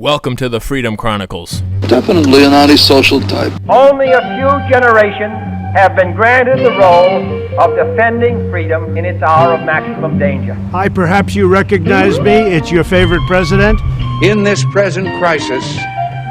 Welcome to the Freedom Chronicles. Definitely an antisocial type. Only a few generations have been granted the role of defending freedom in its hour of maximum danger. Hi, perhaps you recognize me. It's your favorite president. In this present crisis,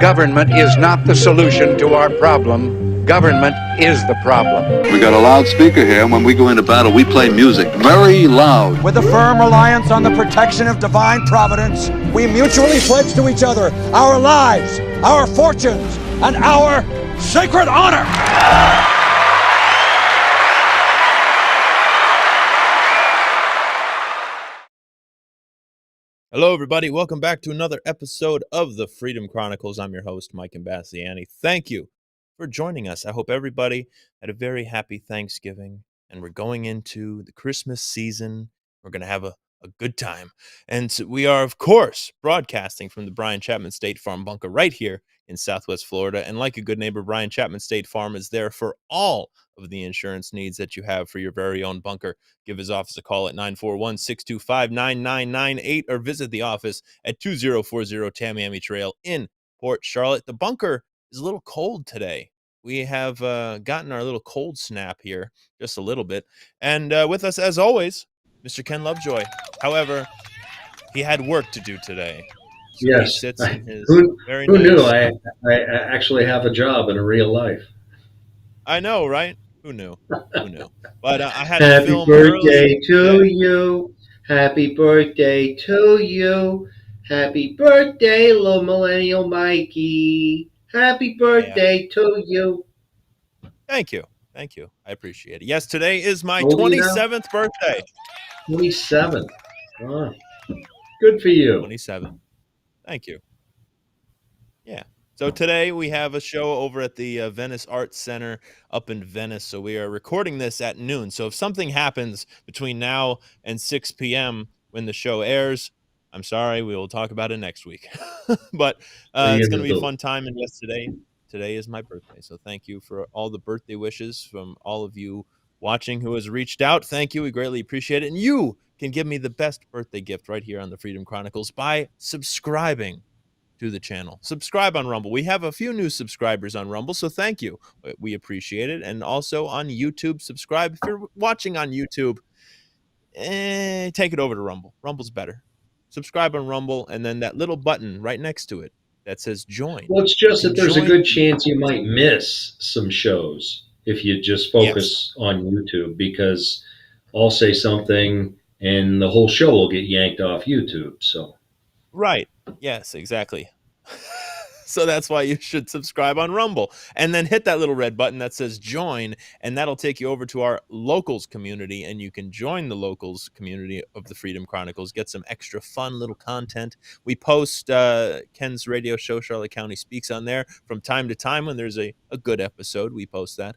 government is not the solution to our problem. Government is the problem. We got a loudspeaker here, and when we go into battle, we play music very loud. With a firm reliance on the protection of divine providence, we mutually pledge to each other our lives, our fortunes, and our sacred honor. Hello, everybody. Welcome back to another episode of the Freedom Chronicles. I'm your host, Mike Imbasciani. Thank you for joining us. I hope everybody had a very happy Thanksgiving, and we're going into the Christmas season. We're going to have a good time. And so we are, of course, broadcasting from the Brian Chapman State Farm bunker right here in Southwest Florida. And like a good neighbor, Brian Chapman State Farm is there for all of the insurance needs that you have for your very own bunker. Give his office a call at 941-625-9998 or visit the office at 2040 Tamiami Trail in Port Charlotte. The bunker is a little cold today. We have gotten our little cold snap here just a little bit. And with us, as always, Mr. Ken Lovejoy. However, he had work to do today. So yes. He sits in his who nice... knew I actually have a job in a real life? I know, right? Who knew? Who knew? But I had Happy to film birthday early. to you. Happy birthday to you. Happy birthday, little millennial Mikey. Happy birthday to you. Thank you. Thank you. I appreciate it. Yes, today is my How old are you 27th birthday. 27. Oh, good for you. 27. Thank you. Yeah. So today we have a show over at the Venice Arts Center up in Venice. So we are recording this at noon. So if something happens between now and 6 p.m. when the show airs, I'm sorry. We will talk about it next week. But it's going to be a fun time. And yes, today is my birthday. So thank you for all the birthday wishes from all of you watching who has reached out. Thank you. We greatly appreciate it. And you can give me the best birthday gift right here on the Freedom Chronicles by subscribing to the channel. Subscribe on Rumble. We have a few new subscribers on Rumble, so thank you. We appreciate it. And also on YouTube, subscribe. If you're watching on YouTube, take it over to Rumble. Rumble's better. Subscribe on Rumble, and then that little button right next to it that says join. Well, it's just that there's a good chance you might miss some shows if you just focus on YouTube, because I'll say something and the whole show will get yanked off YouTube. So, right. Yes, exactly. So that's why you should subscribe on Rumble and then hit that little red button that says join, and that'll take you over to our locals community, and you can join the locals community of the Freedom Chronicles, get some extra fun little content. We post Ken's radio show, Charlotte County Speaks, on there from time to time. When there's a good episode, we post that.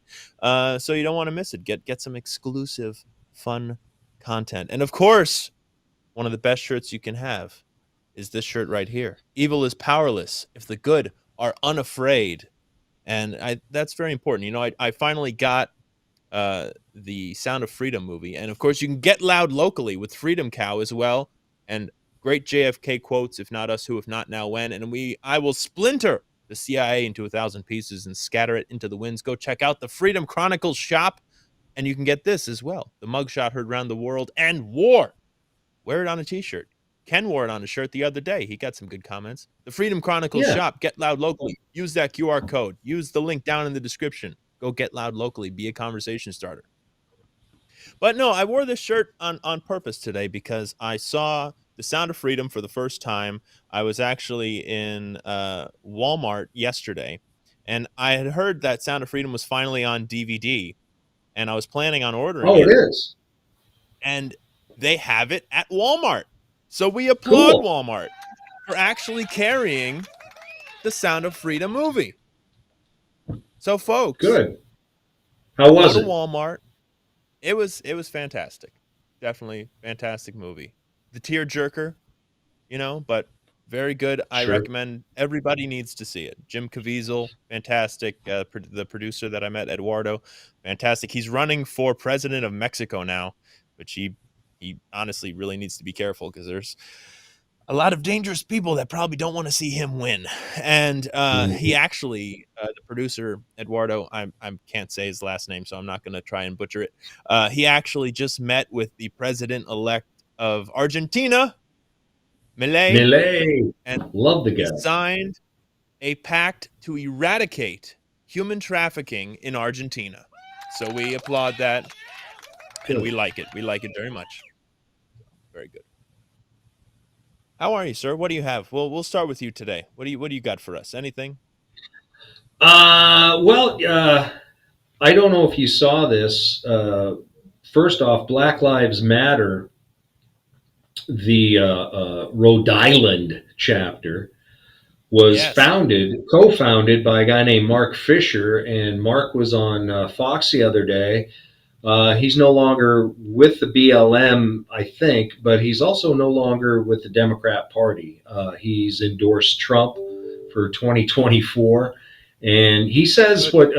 So you don't want to miss it. Get some exclusive fun content. And of course, one of the best shirts you can have is this shirt right here. Evil is powerless if the good are unafraid. And that's very important. You know, I finally got the Sound of Freedom movie. And of course, you can get loud locally with Freedom Cow as well. And great JFK quotes, if not us, who, if not now, when. And I will splinter the CIA into 1,000 pieces and scatter it into the winds. Go check out the Freedom Chronicles shop. And you can get this as well. The mugshot heard around the world and war. Wear it on a t-shirt. Ken wore it on a shirt the other day. He got some good comments. The Freedom Chronicles shop. Get loud locally. Use that QR code. Use the link down in the description. Go get loud locally. Be a conversation starter. But no, I wore this shirt on purpose today because I saw The Sound of Freedom for the first time. I was actually in Walmart yesterday, and I had heard that Sound of Freedom was finally on DVD, and I was planning on ordering it. Oh, it is. And they have it at Walmart. So we applaud Walmart for actually carrying the Sound of Freedom movie. So, folks, good. How was it? Walmart. It was fantastic. Definitely fantastic movie. The tearjerker, but very good. I recommend everybody needs to see it. Jim Caviezel, fantastic. The producer that I met, Eduardo, fantastic. He's running for president of Mexico now, which he honestly really needs to be careful because there's a lot of dangerous people that probably don't want to see him win. And he actually, the producer Eduardo, I can't say his last name, so I'm not going to try and butcher it. He actually just met with the president-elect of Argentina, Milei, Millet, and love the he guy. signed a pact to eradicate human trafficking in Argentina. So we applaud that, and we like it. We like it very much. Very good. How are you, sir? What do you have? Well, we'll start with you today. What do you got for us? Anything? Well, I don't know if you saw this. First off, Black Lives Matter, the Rhode Island chapter, was Yes. co-founded by a guy named Mark Fisher, and Mark was on Fox the other day. He's no longer with the BLM, I think, but he's also no longer with the Democrat Party. He's endorsed Trump for 2024, and he says what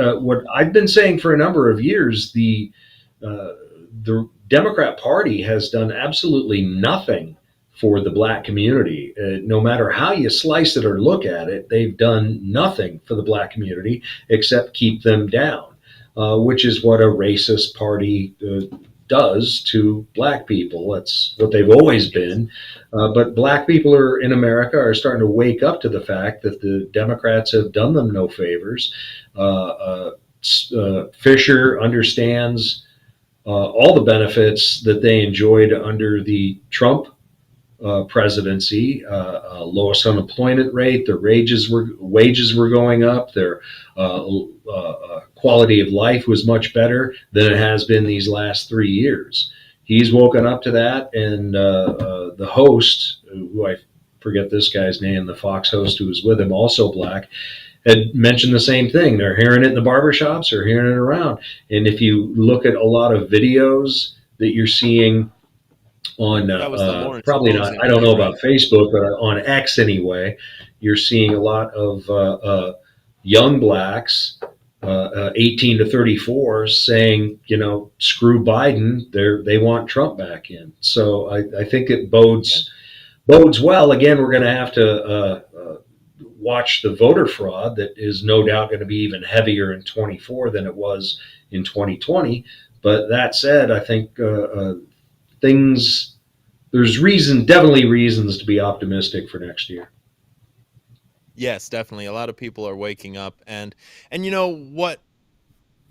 I've been saying for a number of years: the Democrat Party has done absolutely nothing for the black community. No matter how you slice it or look at it, they've done nothing for the black community except keep them down, which is what a racist party does to black people. That's what they've always been. But black people in America are starting to wake up to the fact that the Democrats have done them no favors. Fisher understands all the benefits that they enjoyed under the Trump presidency, lowest unemployment rate, their wages were going up, their quality of life was much better than it has been these last 3 years. He's woken up to that, and the host, who I forget this guy's name, the Fox host who was with him, also black, had mentioned the same thing. They're hearing it in the barbershops, they're hearing it around. And if you look at a lot of videos that you're seeing on probably not, I don't know about Facebook, but on X anyway, you're seeing a lot of young blacks, 18 to 34, saying, screw Biden, they want Trump back in. So I think it bodes well. Again, we're going to have to watch the voter fraud that is no doubt going to be even heavier in 24 than it was in 2020. But that said, I think there's definitely reasons to be optimistic for next year. Yes, definitely. A lot of people are waking up, and you know what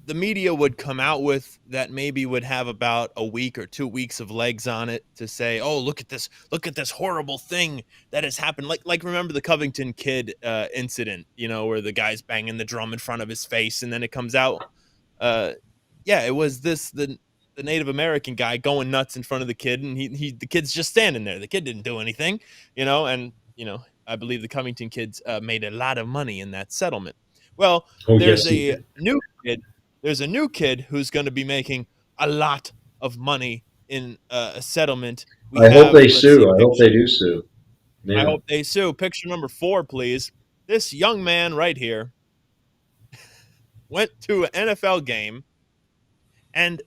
the media would come out with that maybe would have about a week or 2 weeks of legs on it to say, oh, look at this horrible thing that has happened. Like remember the Covington kid incident, where the guy's banging the drum in front of his face, and then it comes out, it was the Native American guy going nuts in front of the kid, and the kid's just standing there. The kid didn't do anything, and I believe the Covington kids made a lot of money in that settlement. Well, there's a new kid who's going to be making a lot of money in a settlement. I hope they do sue. Yeah. I hope they sue. Picture number 4, please. This young man right here went to an NFL game, and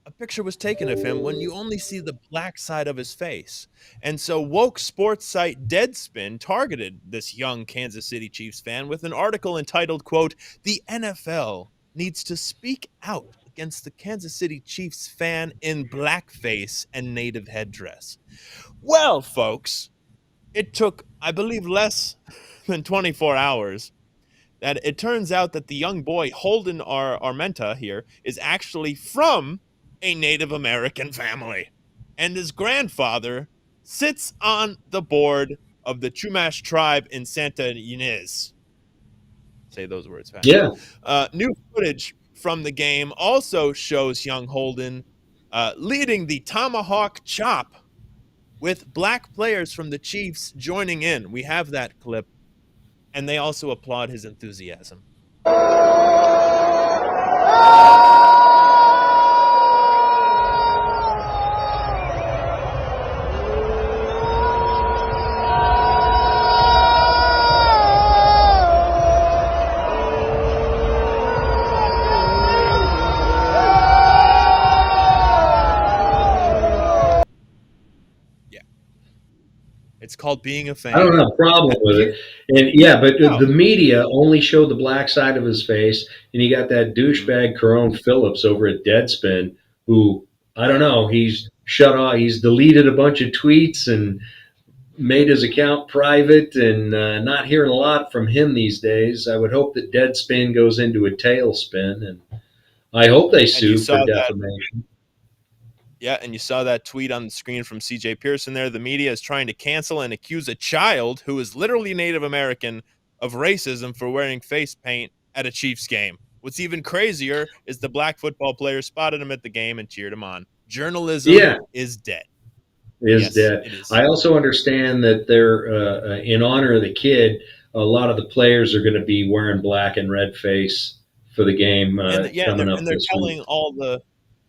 a picture was taken of him when you only see the black side of his face. And so woke sports site Deadspin targeted this young Kansas City Chiefs fan with an article entitled, quote, "The NFL needs to speak out against the Kansas City Chiefs fan in blackface and native headdress." Well, folks, it took, I believe, less than 24 hours that it turns out that the young boy Holden Armenta here is actually from a Native American family, and his grandfather sits on the board of the Chumash tribe in Santa Ynez. Say those words fast. Yeah. New footage from the game also shows young Holden leading the tomahawk chop with black players from the Chiefs joining in. We have that clip, and they also applaud his enthusiasm. It's called being a fan. I don't have a problem with it. And yeah, but the media only showed the black side of his face, and you got that douchebag Corone Phillips over at Deadspin, who I don't know, he's shut off, he's deleted a bunch of tweets and made his account private, and not hearing a lot from him these days. I would hope that Deadspin goes into a tailspin, and I hope they sue for defamation. Yeah, and you saw that tweet on the screen from CJ Pearson there. The media is trying to cancel and accuse a child who is literally Native American of racism for wearing face paint at a Chiefs game. What's even crazier is the black football player spotted him at the game and cheered him on. Journalism is dead. Dead. It is. I also understand that they're, in honor of the kid, a lot of the players are going to be wearing black and red face for the game coming up this week.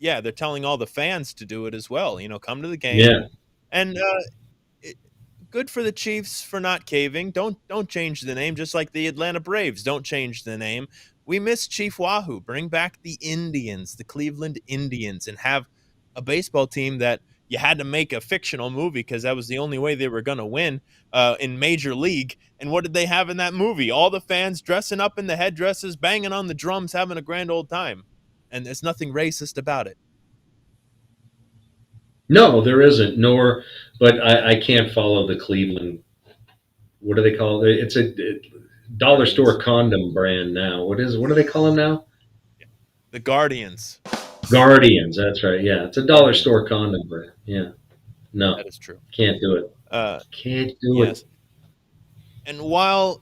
They're telling all the fans to do it as well. Come to the game. Yeah. And good for the Chiefs for not caving. Don't change the name, just like the Atlanta Braves don't change the name. We miss Chief Wahoo. Bring back the Indians, the Cleveland Indians, and have a baseball team that you had to make a fictional movie because that was the only way they were going to win in Major League. And what did they have in that movie? All the fans dressing up in the headdresses, banging on the drums, having a grand old time. And there's nothing racist about it. No, there isn't. But I can't follow the Cleveland. What do they call it? It's a dollar store condom brand now. What do they call them now? The Guardians. Guardians, that's right. Yeah, it's a dollar store condom brand. Yeah, no, that is true. Can't do it. Can't do it. And while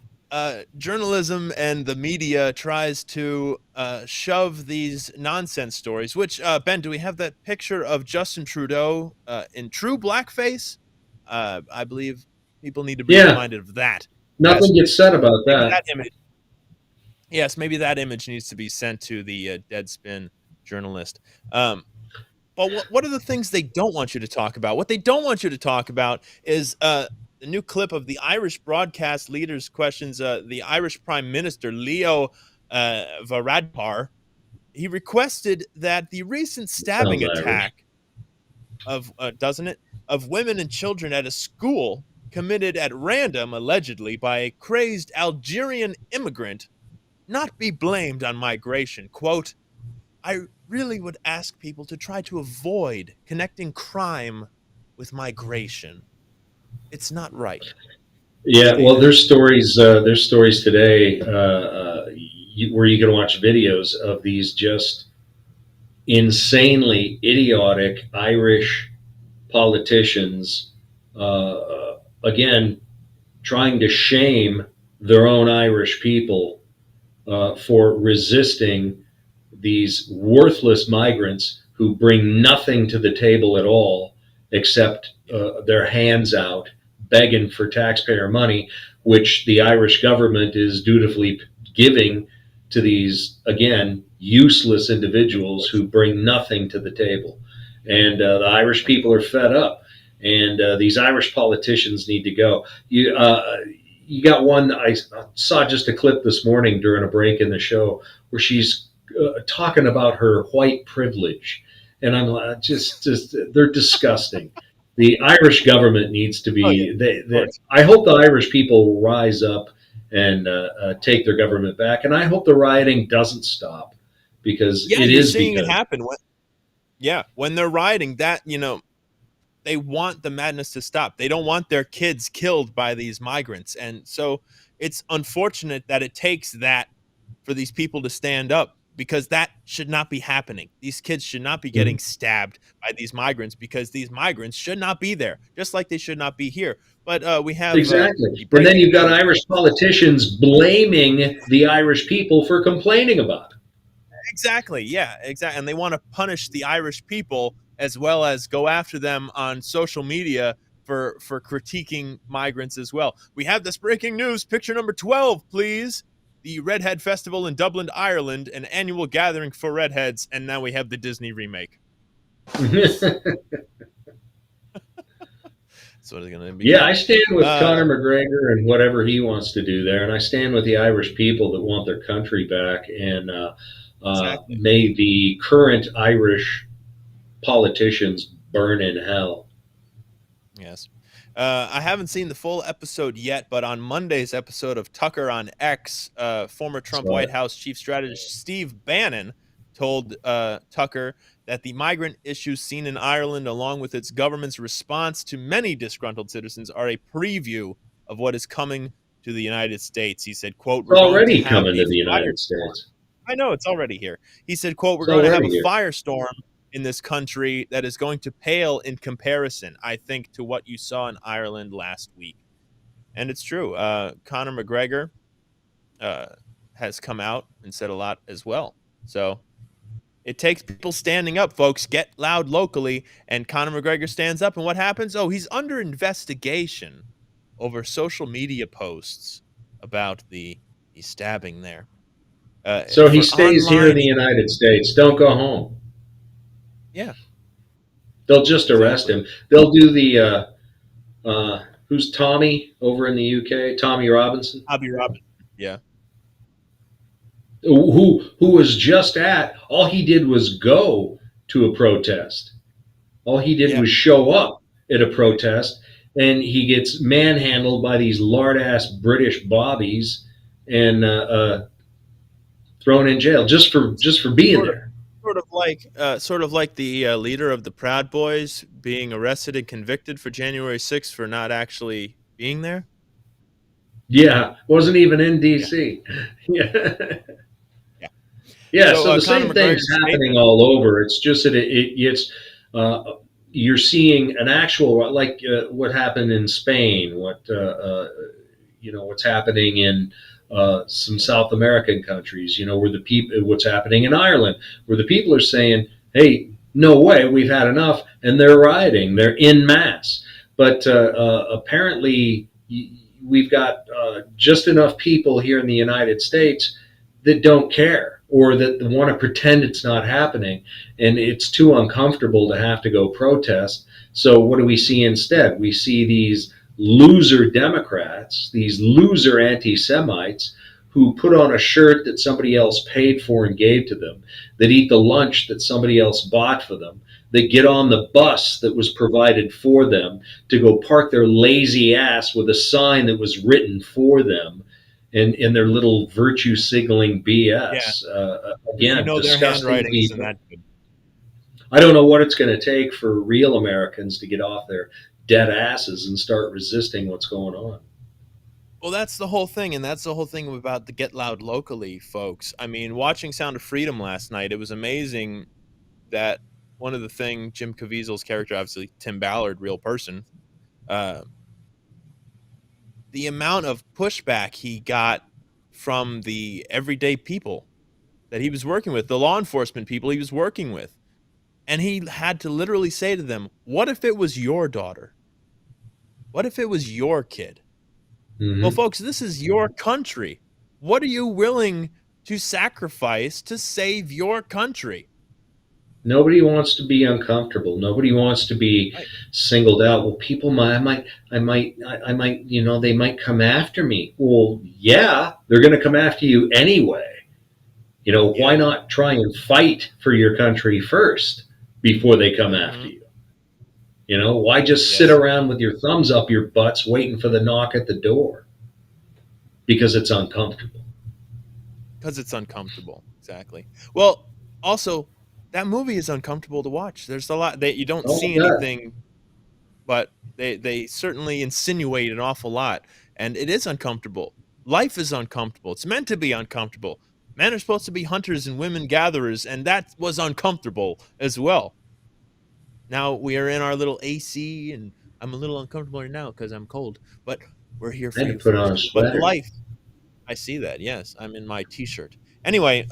journalism and the media tries to shove these nonsense stories, which Ben, do we have that picture of Justin Trudeau in true blackface? I believe people need to be reminded of that. Nothing gets said about that. Yes, maybe that image needs to be sent to the Deadspin journalist. But what are the things they don't want you to talk about? What they don't want you to talk about is the new clip of the Irish broadcast leaders questions the Irish Prime Minister, Leo Varadkar. He requested that the recent stabbing attack of women and children at a school committed at random, allegedly, by a crazed Algerian immigrant not be blamed on migration. Quote, I really would ask people to try to avoid connecting crime with migration. It's not right. Yeah, well, there's stories today where you can watch videos of these just insanely idiotic Irish politicians, again, trying to shame their own Irish people for resisting these worthless migrants who bring nothing to the table at all except their hands out, begging for taxpayer money, which the Irish government is dutifully giving to these, again, useless individuals who bring nothing to the table. And the Irish people are fed up, and these Irish politicians need to go. You got one, I saw just a clip this morning during a break in the show where she's talking about her white privilege. And I'm like, just they're disgusting. The Irish government needs to be, I hope the Irish people will rise up and take their government back. And I hope the rioting doesn't stop because it is seeing it happen. When they're rioting, that, they want the madness to stop. They don't want their kids killed by these migrants. And so it's unfortunate that it takes that for these people to stand up, because that should not be happening. These kids should not be getting stabbed by these migrants, because these migrants should not be there, just like they should not be here. But we have exactly. And then you've got Irish politicians blaming the Irish people for complaining about it. Exactly. Yeah, exactly. And they want to punish the Irish people as well as go after them on social media for critiquing migrants as well. We have this breaking news. Picture number 12, please. The Redhead Festival in Dublin, Ireland, an annual gathering for redheads, and now we have the Disney remake. So what is going to be? Yeah, I stand with Conor McGregor and whatever he wants to do there, and I stand with the Irish people that want their country back, and exactly. May the current Irish politicians burn in hell. Yes. I haven't seen the full episode yet, but on Monday's episode of Tucker on X, former Trump Saw White it. House chief strategist Steve Bannon told Tucker that the migrant issues seen in Ireland, along with its government's response to many disgruntled citizens, are a preview of what is coming to the United States. He said, quote, It's "We're going to already have coming a to the United firestorm." States. I know it's already here. He said, quote, "We're It's going to have already a here. firestorm in this country that is going to pale in comparison, I think, to what you saw in Ireland last week." And it's true. Conor McGregor uh, has come out and said a lot as well. So it takes people standing up, folks. Get loud locally. And Conor McGregor stands up. And what happens? Oh, he's under investigation over social media posts about the stabbing there. So he For stays here in online. the United States. Don't go home. Yeah, They'll just arrest exactly. him. They'll do the who's Tommy over in the UK? Tommy Robinson, Bobby Robinson. Yeah. who was just at. All he did was go to a protest. All he did Yeah. was show up at a protest, and he gets manhandled by these lard ass British bobbies and thrown in jail just for being Sort of, there. sort of like the leader of the Proud Boys being arrested and convicted for January 6th for not actually being there. Yeah, wasn't even in Yeah. DC. Yeah. Yeah. Yeah, So so the Conor same thing's McGregor's happening statement. all over. It's just that it's uh, you're seeing an actual like what happened in Spain, what's happening in some South American countries. Where the people, what's happening in Ireland, where the people are saying, "Hey, no way, we've had enough," and they're rioting. They're in mass, but apparently we've got just enough people here in the United States that don't care or that want to pretend it's not happening, and it's too uncomfortable to have to go protest. So what do we see instead? We see these loser Democrats, these loser anti-Semites who put on a shirt that somebody else paid for and gave to them, that eat the lunch that somebody else bought for them, that get on the bus that was provided for them to go park their lazy ass with a sign that was written for them, in their little virtue signaling Yeah, BS. because Again, their disgusting handwriting isn't people. that good. I don't know what it's going to take for real Americans to get off their dead asses and start resisting what's going on. Well, that's the whole thing, and that's the whole thing about the get loud locally, folks. I mean, watching Sound of Freedom last night, it was amazing that one of the thing Jim Caviezel's character, obviously Tim Ballard, real person, uh, the amount of pushback he got from the everyday people that he was working with, the law enforcement people he was working with. And he had to literally say to them, what if it was your daughter? What if it was your kid? Well, Mm-hmm. folks, this is your country. What are you willing to sacrifice to save your country? Nobody wants to be uncomfortable. Nobody wants to be Right. singled out. Well, people might, they might come after me. Well, yeah, they're going to come after you anyway. Why Yeah. not try and fight for your country first before they come after Mm-hmm. you? Why just sit Yes. around with your thumbs up your butts waiting for the knock at the door? Because it's uncomfortable. Because it's uncomfortable. Exactly. Well, also, that movie is uncomfortable to watch. There's a lot that you don't Oh, see that. anything, but they certainly insinuate an awful lot, and it is uncomfortable. Life is uncomfortable. It's meant to be uncomfortable. Men are supposed to be hunters and women gatherers, and that was uncomfortable as well. Now we are in our little AC, and I'm a little uncomfortable right now because I'm cold, but we're here I for had to you, put folks. on a But sweater. life, I see that. Yes, I'm in my t-shirt. Anyway,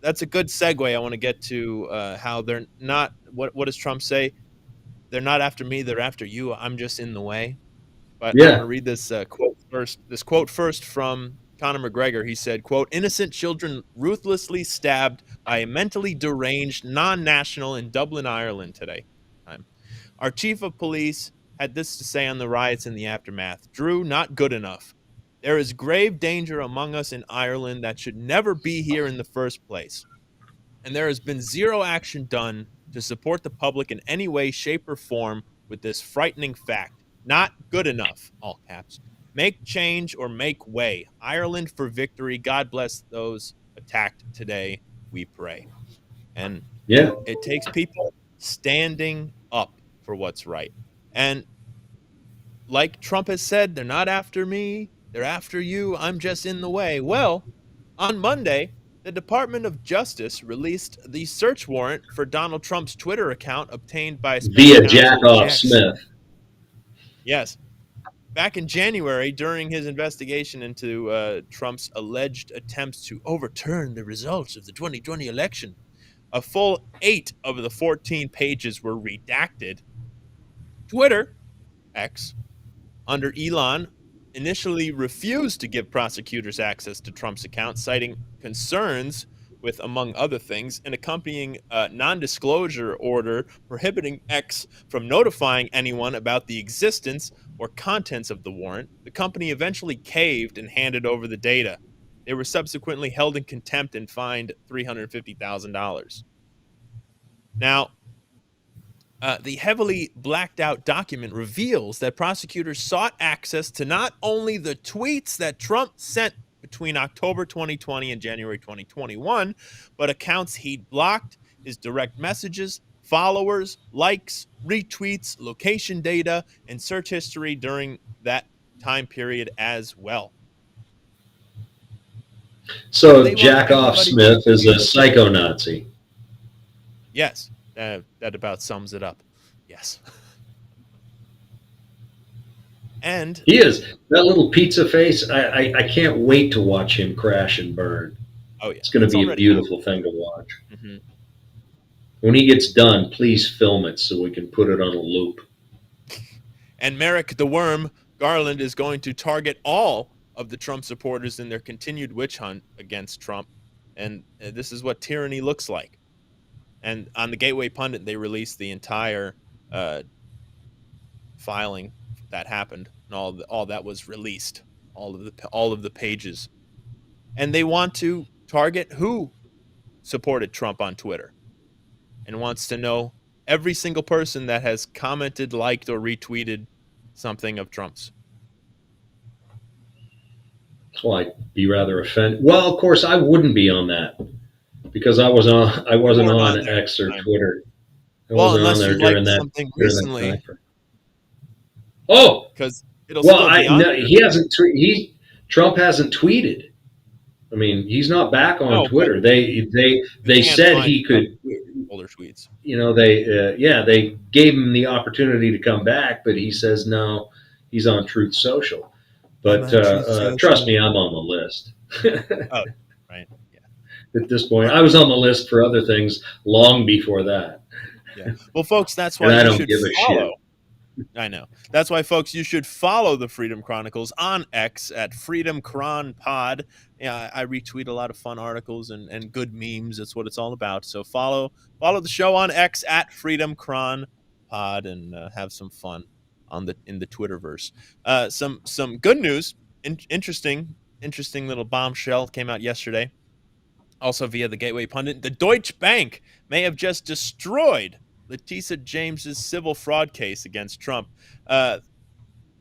that's a good segue. I want to get to how they're not. What does Trump say? They're not after me. They're after you. I'm just in the way. But I want to Yeah. read this quote first. This quote first from Conor McGregor. He said, "Quote: Innocent children ruthlessly stabbed by a mentally deranged non-national in Dublin, Ireland today. Time. Our chief of police had this to say on the riots in the aftermath. Drew, not good enough. There is grave danger among us in Ireland that should never be here in the first place. And there has been zero action done to support the public in any way, shape, or form with this frightening fact. Not good enough, all caps. Make change or make way. Ireland for victory. God bless those attacked today, we pray. And Yeah. it takes people standing up for what's right. And like Trump has said, they're not after me, they're after you. I'm just in the way. Well, on Monday, the Department of Justice released the search warrant for Donald Trump's Twitter account obtained by special Via counsel Jackoff Jex. Smith. Yes. Back in January, during his investigation into Trump's alleged attempts to overturn the results of the 2020 election, a full 8 of the 14 pages were redacted. Twitter, X, under Elon, initially refused to give prosecutors access to Trump's account, citing concerns with, among other things, an accompanying non-disclosure order prohibiting X from notifying anyone about the existence or contents of the warrant. The company eventually caved and handed over the data. They were subsequently held in contempt and fined $350,000. Now, the heavily blacked out document reveals that prosecutors sought access to not only the tweets that Trump sent between October 2020 and January 2021, but accounts he'd blocked, his direct messages, followers, likes, retweets, location data, and search history during that time period as well. So They want Jackoff everybody to Smith is a psycho-Nazi. Yes, that about sums it up. Yes. And He is. That little pizza face, I can't wait to watch him crash and burn. oh yeah, It's going to be a beautiful thing to watch. Mm-hmm. When he gets done, please film it so we can put it on a loop. And Merrick the Worm Garland is going to target all of the Trump supporters in their continued witch hunt against Trump. And this is what tyranny looks like. And on the Gateway Pundit, they released the entire filing that happened, and all that was released, all of the pages. And they want to target who supported Trump on Twitter, and wants to know every single person that has commented, liked, or retweeted something of Trump's. Well, I'd be rather offended. Well, of course, I wouldn't be on that because I wasn't on X or Twitter. I wasn't on there during that something recently. Oh, because it'll still be on there. He hasn't. Trump hasn't tweeted. I mean, he's not back on Twitter. They said he could. Older tweets. You know, they gave him the opportunity to come back, but he says no. He's on Truth Social. But trust me, I'm on the list. Oh, right. Yeah. At this point, I was on the list for other things long before that. Yeah. Well, folks, that's why you should follow. I know. That's why, folks, you should follow the Freedom Chronicles on X at Freedom Chron Pod. Yeah, I retweet a lot of fun articles and good memes. That's what it's all about. So follow the show on X at Freedom Chron Pod and have some fun in the Twitterverse. Some good news. Interesting little bombshell came out yesterday. Also via the Gateway Pundit, the Deutsche Bank may have just destroyed Letitia James's civil fraud case against Trump.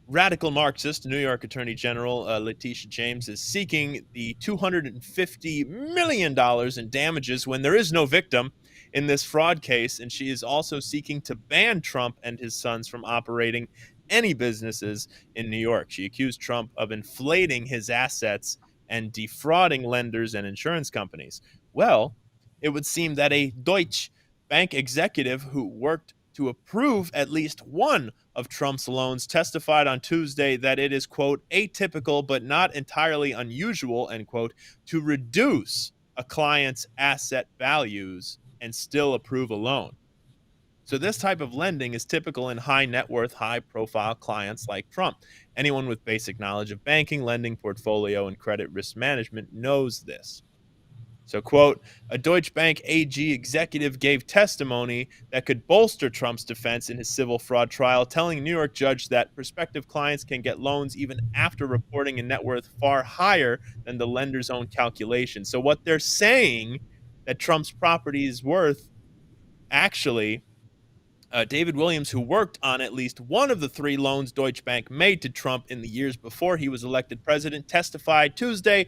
Radical Marxist New York Attorney General Letitia James is seeking the $250 million in damages when there is no victim in this fraud case, and she is also seeking to ban Trump and his sons from operating any businesses in New York. She accused Trump of inflating his assets and defrauding lenders and insurance companies. Well, it would seem that a Deutsche Bank executive who worked to approve at least one of Trump's loans testified on Tuesday that it is, quote, atypical but not entirely unusual, end quote, to reduce a client's asset values and still approve a loan. So this type of lending is typical in high net worth, high profile clients like Trump. Anyone with basic knowledge of banking, lending, portfolio, and credit risk management knows this. So, quote, a Deutsche Bank AG executive gave testimony that could bolster Trump's defense in his civil fraud trial, telling a New York judge that prospective clients can get loans even after reporting a net worth far higher than the lender's own calculation. So what they're saying that Trump's property is worth actually David Williams, who worked on at least one of the 3 loans Deutsche Bank made to Trump in the years before he was elected president, testified Tuesday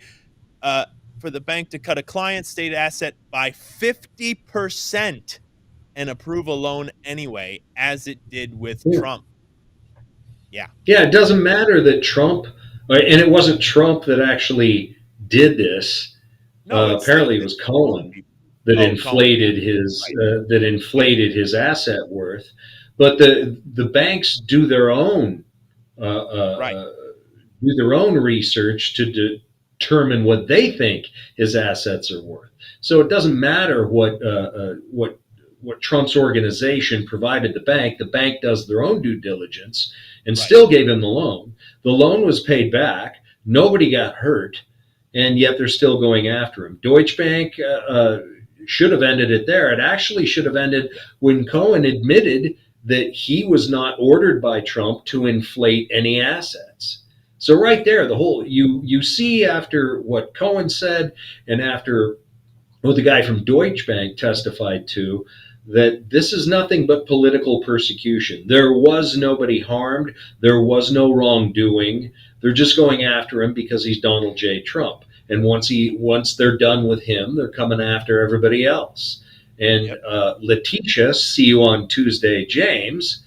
for the bank to cut a client's state asset by 50% and approve a loan anyway, as it did with Trump. Yeah. Yeah, it doesn't matter that Trump, and it wasn't Trump that actually did this. No, apparently it was Cohen that inflated his asset worth. But the banks do their own research to determine what they think his assets are worth. So it doesn't matter what Trump's organization provided the bank. The bank does their own due diligence and still gave him the loan. The loan was paid back. Nobody got hurt, and yet they're still going after him. Deutsche Bank should have ended it there. It actually should have ended when Cohen admitted that he was not ordered by Trump to inflate any assets. So right there, the whole you see after what Cohen said and after what the guy from Deutsche Bank testified to, that this is nothing but political persecution. There was nobody harmed. There was no wrongdoing. They're just going after him because he's Donald J. Trump. And once they're done with him, they're coming after everybody else. And Letitia, see you on Tuesday, James.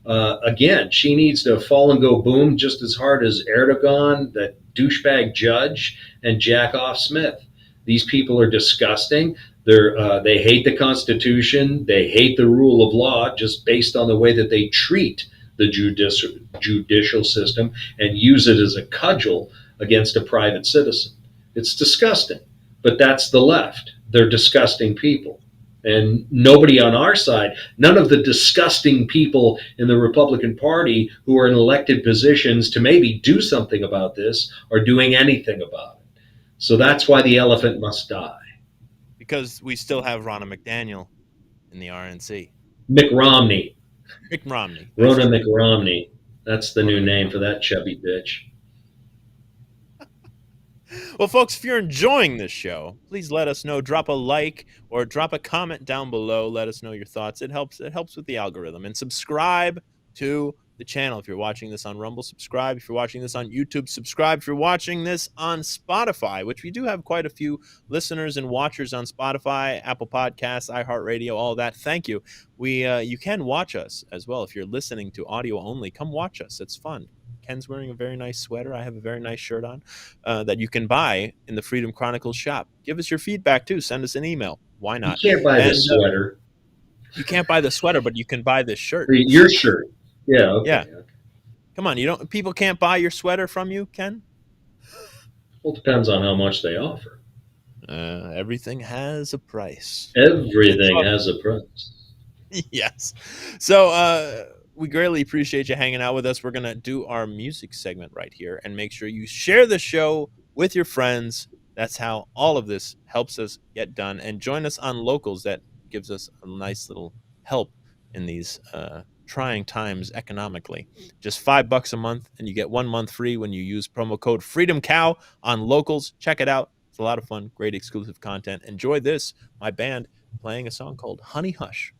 Again, she needs to fall and go boom just as hard as Erdogan, that douchebag judge, and Jackoff Smith. These people are disgusting. They hate the Constitution. They hate the rule of law just based on the way that they treat the judicial system and use it as a cudgel against a private citizen. It's disgusting, but that's the left. They're disgusting people. And nobody on our side, none of the disgusting people in the Republican Party who are in elected positions to maybe do something about this are doing anything about it. So that's why the elephant must die. Because we still have Ronna McDaniel in the RNC. Mick Romney. Ronna McRomney. That's the new name for that chubby bitch. Well, folks, if you're enjoying this show, please let us know. Drop a like or drop a comment down below. Let us know your thoughts. It helps with the algorithm. And subscribe to the channel. If you're watching this on Rumble, subscribe. If you're watching this on YouTube, subscribe. If you're watching this on Spotify, which we do have quite a few listeners and watchers on Spotify, Apple Podcasts, iHeartRadio, all that, thank you. You can watch us as well. If you're listening to audio only, come watch us. It's fun. Ken's wearing a very nice sweater. I have a very nice shirt on that you can buy in the Freedom Chronicles shop. Give us your feedback, too. Send us an email. Why not? You can't buy the sweater. You can't buy the sweater, but you can buy this shirt. Your shirt. Yeah. Okay. Yeah. Come on. People can't buy your sweater from you, Ken? Well, it depends on how much they offer. Everything has a price. Everything has a price. Yes. So, we greatly appreciate you hanging out with us. We're going to do our music segment right here, and make sure you share the show with your friends. That's how all of this helps us get done. And join us on Locals. That gives us a nice little help in these trying times economically. Just $5 a month, and you get 1 month free when you use promo code FreedomCow on Locals. Check it out. It's a lot of fun, great exclusive content. Enjoy this, my band playing a song called Honey Hush.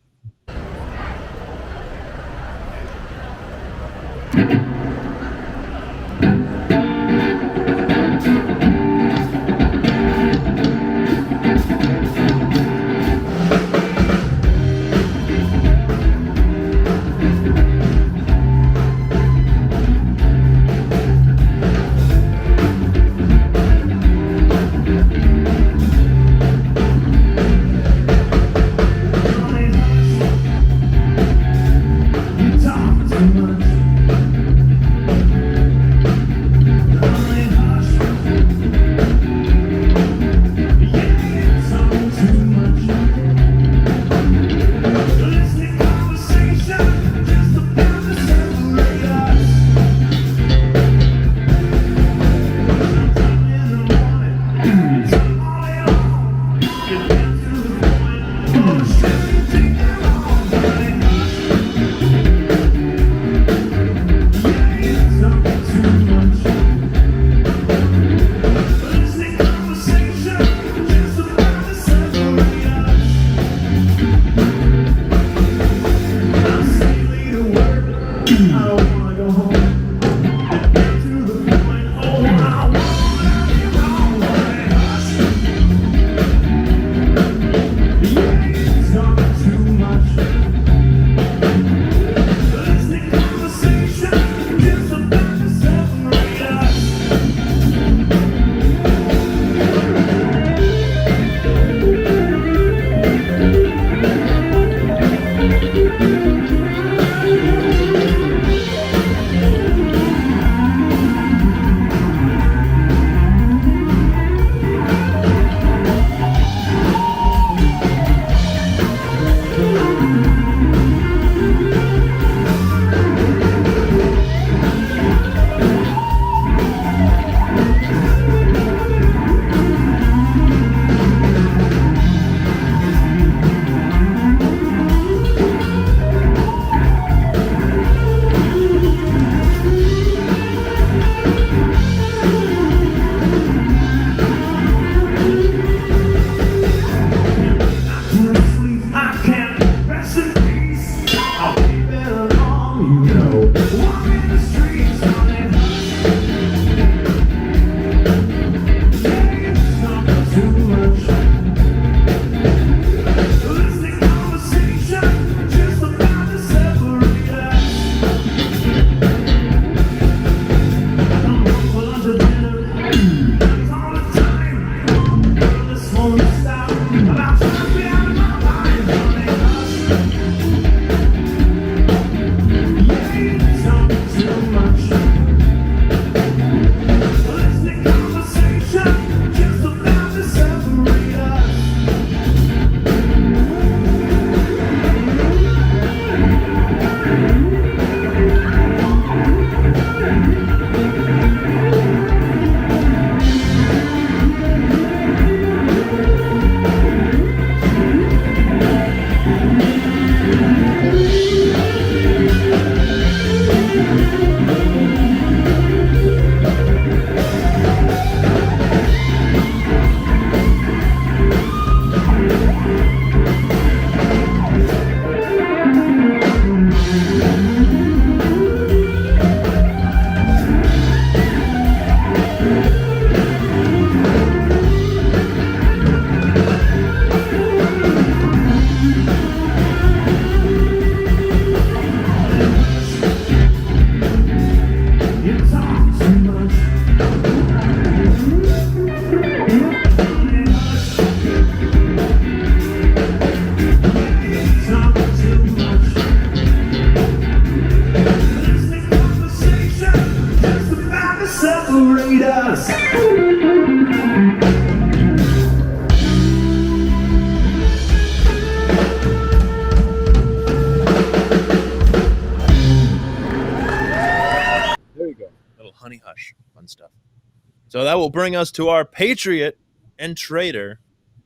So that will bring us to our patriot and traitor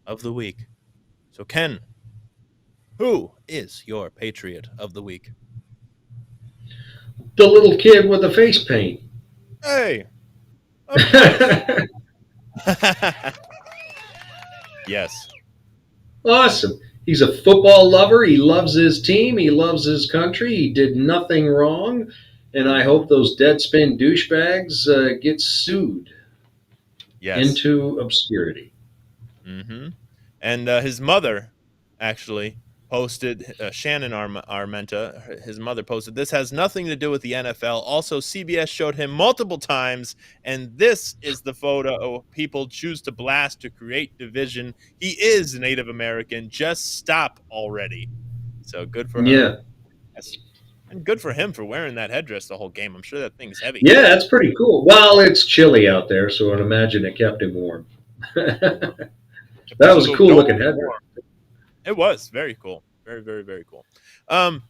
of the week. So, Ken, who is your patriot of the week? The little kid with the face paint. Hey, of course. Yes. Awesome. He's a football lover. He loves his team. He loves his country. He did nothing wrong. And I hope those deadspin douchebags get sued into obscurity. Mm-hmm. And his mother actually posted, Shannon Armenta, his mother posted, this has nothing to do with the NFL. Also, CBS showed him multiple times, and this is the photo people choose to blast to create division. He is Native American. Just stop already. So good for her. Yeah. Yes. And good for him for wearing that headdress the whole game. I'm sure that thing's heavy. Yeah, that's pretty cool. Well, it's chilly out there, so I'd imagine it kept him warm. That was a cool looking headdress. It was very cool. Very, very, very cool. I'm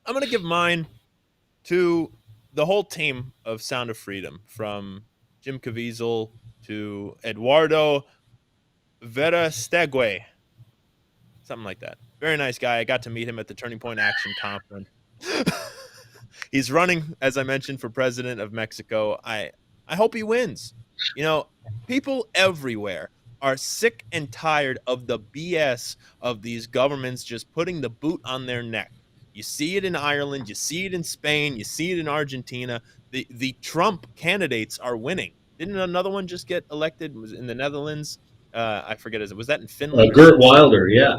going to give mine to the whole team of Sound of Freedom, from Jim Caviezel to Eduardo Verastegui. Something like that. Very nice guy. I got to meet him at the Turning Point Action Conference. He's running, as I mentioned, for president of Mexico. I hope he wins. You know, people everywhere are sick and tired of the BS of these governments just putting the boot on their neck. You see it in Ireland, you see it in Spain, you see it in Argentina. The Trump candidates are winning. Didn't another one just get elected? Was in the Netherlands? I forget. Was that in Finland? Gert Wilder, yeah.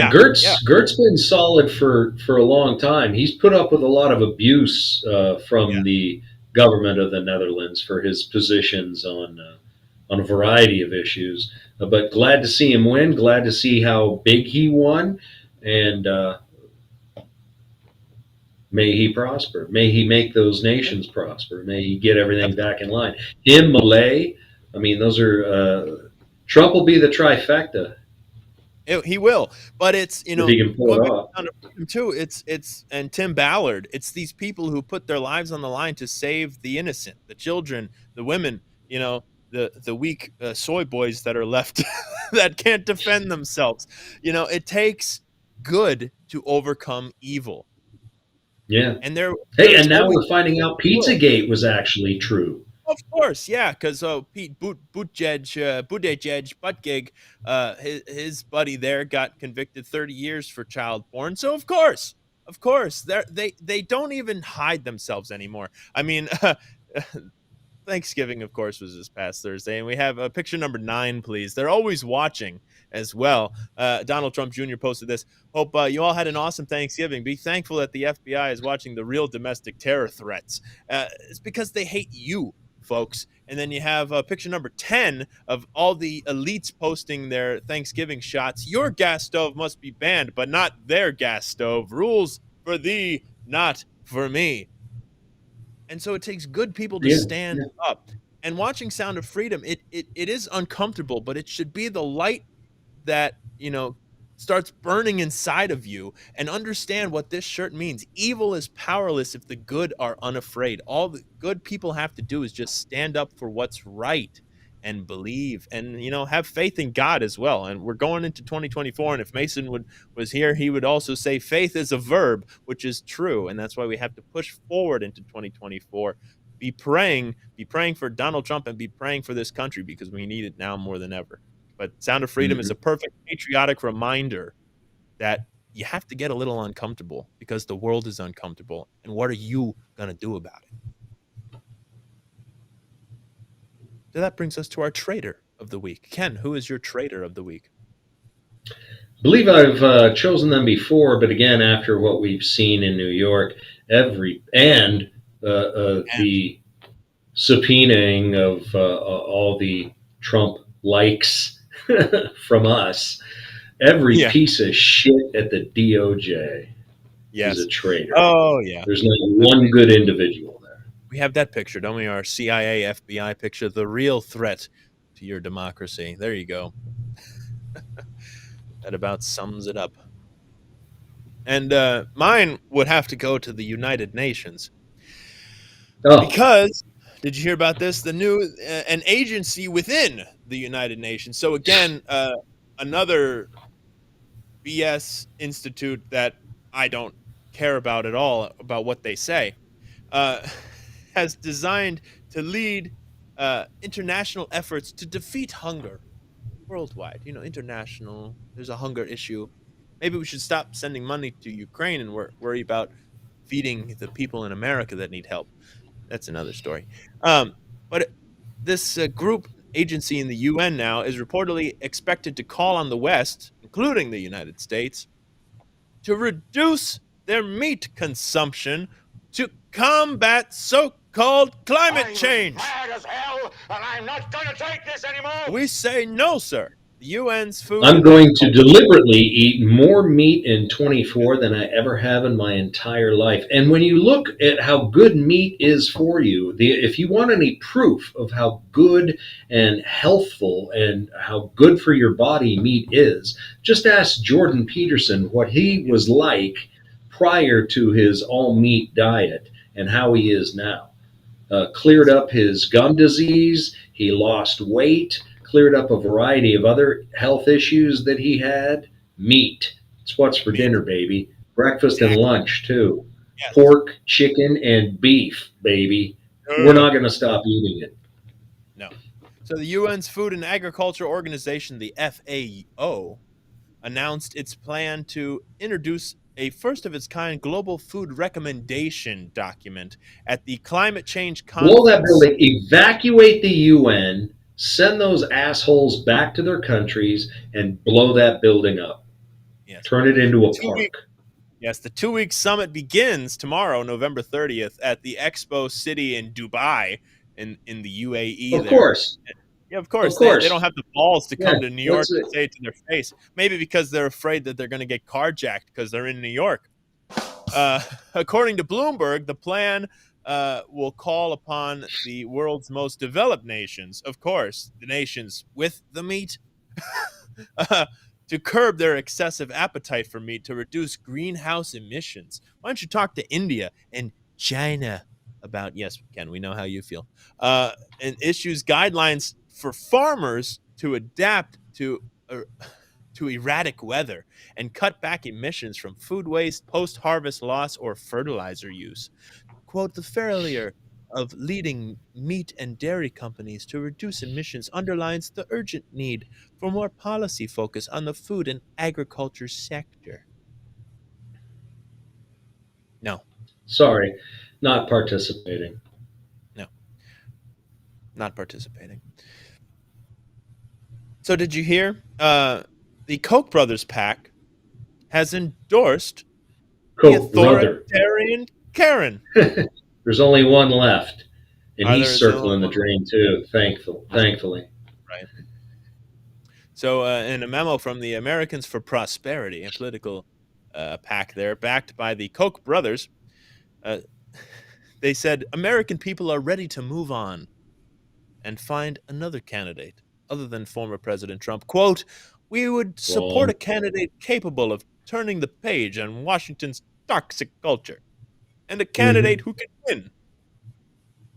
Gert's been solid for a long time. He's put up with a lot of abuse from the government of the Netherlands for his positions on a variety of issues. But glad to see him win. Glad to see how big he won, and may he prosper. May he make those nations prosper. May he get everything back in line. Him, Malay. I mean, those are. Trump will be the trifecta. He will, but it's, you know, he can pull it off. Too. It's and Tim Ballard. It's these people who put their lives on the line to save the innocent, the children, the women. You know, the weak soy boys that are left that can't defend themselves. You know, it takes good to overcome evil. Yeah, and and now we're finding out Pizzagate was actually true. Of course, yeah, because Pete Buttigieg, his buddy there got convicted 30 years for child porn. So of course, they don't even hide themselves anymore. I mean, Thanksgiving, of course, was this past Thursday, and we have picture number 9, please. They're always watching as well. Donald Trump Jr. posted this. Hope you all had an awesome Thanksgiving. Be thankful that the FBI is watching the real domestic terror threats. It's because they hate you, folks. And then you have picture number 10 of all the elites posting their Thanksgiving shots. Your gas stove must be banned, but not their gas stove. Rules for thee, not for me. And so it takes good people to stand up. And watching Sound of Freedom, it is uncomfortable, but it should be the light that, you know, starts burning inside of you, and understand what this shirt means. Evil is powerless if the good are unafraid. All the good people have to do is just stand up for what's right and believe, and, you know, have faith in God as well. And we're going into 2024, and if Mason was here, he would also say faith is a verb, which is true. And that's why we have to push forward into 2024. Be praying for Donald Trump, and be praying for this country, because we need it now more than ever. But Sound of Freedom is a perfect patriotic reminder that you have to get a little uncomfortable, because the world is uncomfortable. And what are you going to do about it? So that brings us to our traitor of the week. Ken, who is your traitor of the week? I believe I've chosen them before, but again, after what we've seen in New York, the subpoenaing of all the Trump likes from us, every piece of shit at the DOJ is a traitor. Oh, yeah. There's not one good individual there. We have that picture, don't we? Our CIA, FBI picture, the real threat to your democracy. There you go. That about sums it up. And mine would have to go to the United Nations. Because Did you hear about this? The new an agency within the United Nations. So again, another BS institute that I don't care about at all about what they say, uh, has designed to lead international efforts to defeat hunger worldwide. International. There's a hunger issue. Maybe we should stop sending money to Ukraine and worry about feeding the people in America that need help. That's another story. But this group agency in the UN now is reportedly expected to call on the West, including the United States, to reduce their meat consumption to combat so-called climate change. Mad as hell, and I'm not going to take this anymore. We say no, sir. The UN's food. I'm going to deliberately eat more meat in 24 than I ever have in my entire life. And when you look at how good meat is for you, if you want any proof of how good and healthful and how good for your body meat is, just ask Jordan Peterson what he was like prior to his all meat diet and how he is now. Cleared up his gum disease, he lost weight, cleared up a variety of other health issues that he had. Meat. It's what's for dinner, baby. Breakfast and lunch, too. Yes. Pork, chicken, and beef, baby. We're not going to stop eating it. No. So the UN's Food and Agriculture Organization, the FAO, announced its plan to introduce a first-of-its-kind global food recommendation document at the climate change conference. Blow that building. Evacuate the UN. Send those assholes back to their countries and blow that building up. Yes. Turn it into a park. Yes, the 2-week summit begins tomorrow, November 30th, at the Expo City in Dubai in the UAE. Of course. Yeah, of course. They don't have the balls to come to New York and say it to their face. Maybe because they're afraid that they're going to get carjacked because they're in New York. According to Bloomberg, the plan will call upon the world's most developed nations, of course, the nations with the meat, to curb their excessive appetite for meat to reduce greenhouse emissions. Why don't you talk to India and China about, yes, Ken, we know how you feel, and issues guidelines for farmers to adapt to erratic weather and cut back emissions from food waste, post-harvest loss, or fertilizer use. Quote, the failure of leading meat and dairy companies to reduce emissions underlines the urgent need for more policy focus on the food and agriculture sector. No. Sorry, not participating. No. Not participating. So did you hear? The Koch brothers PAC has endorsed the authoritarian Karen. There's only one left, and Are he's there circling the still- drain too. Thankfully. Right. So in a memo from the Americans for Prosperity, a political PAC there, backed by the Koch brothers, they said American people are ready to move on and find another candidate other than former President Trump. Quote, we would support a candidate capable of turning the page on Washington's toxic culture and a candidate who can win.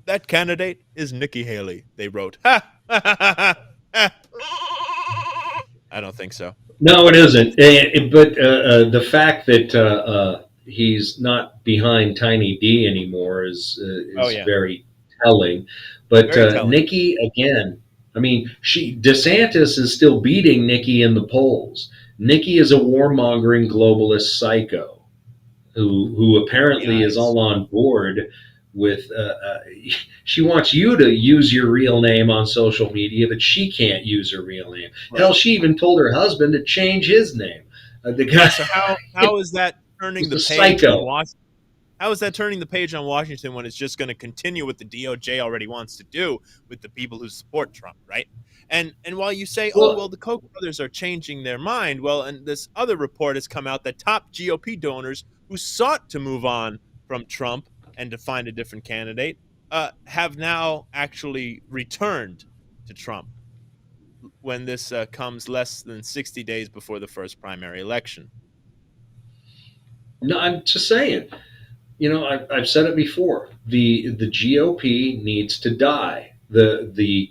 That candidate is Nikki Haley, they wrote. Ha! I don't think so. No, it isn't. But the fact that he's not behind Tiny D anymore is very telling. But Very telling. Nikki, again, I mean, DeSantis is still beating Nikki in the polls. Nikki is a warmongering globalist psycho who apparently is all on board with. She wants you to use your real name on social media, but she can't use her real name. Right. Hell, she even told her husband to change his name. The guy. So how is that turning the page on Washington? How is that turning the page on Washington when it's just going to continue what the DOJ already wants to do with the people who support Trump, right? And while you say, the Koch brothers are changing their mind, and this other report has come out that top GOP donors who sought to move on from Trump and to find a different candidate have now actually returned to Trump when this comes less than 60 days before the first primary election. No, I'm just saying. I've said it before. The GOP needs to die. The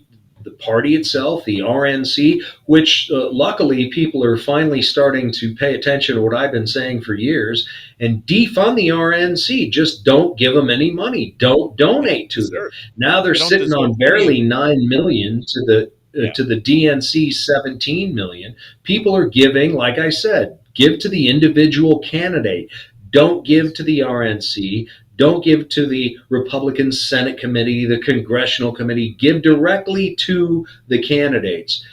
party itself, the RNC, which luckily people are finally starting to pay attention to what I've been saying for years, and defund the RNC. Just don't give them any money. Don't donate to them. Now they're sitting on barely 9 million to the DNC 17 million. People are giving, like I said, give to the individual candidate. Don't give to the RNC. Don't give to the Republican Senate committee, the congressional committee. Give directly to the candidates.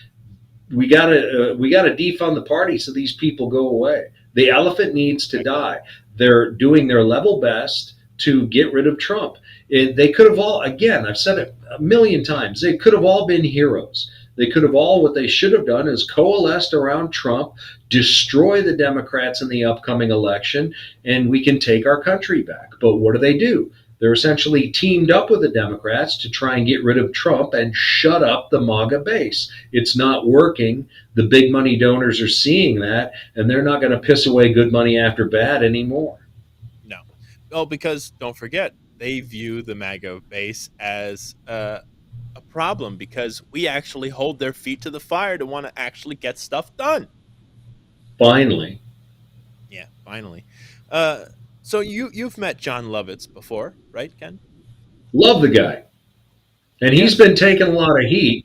We gotta defund the party so these people go away. The elephant needs to die. They're doing their level best to get rid of Trump. They could have all, again, I've said it a million times, they could have all been heroes. They could have all, what they should have done is coalesced around Trump, destroy the Democrats in the upcoming election, and we can take our country back. But what do? They're essentially teamed up with the Democrats to try and get rid of Trump and shut up the MAGA base. It's not working. The big money donors are seeing that, and they're not going to piss away good money after bad anymore. No. Well, because don't forget, they view the MAGA base as a problem because we actually hold their feet to the fire to want to actually get stuff done. Finally. Yeah, finally. So you've met John Lovitz before, right, Ken? Love the guy. And he's been taking a lot of heat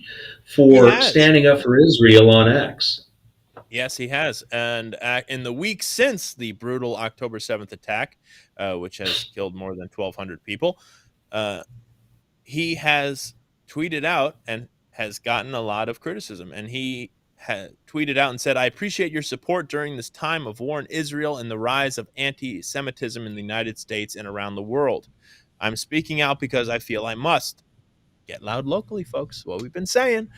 for standing up for Israel on X. Yes, he has. And in the week since the brutal October 7th attack, which has killed more than 1,200 people, he has tweeted out and has gotten a lot of criticism. And he had tweeted out and said, "I appreciate your support during this time of war in Israel and the rise of anti-Semitism in the United States and around the world. I'm speaking out because I feel I must." Get loud locally, folks. What we've been saying.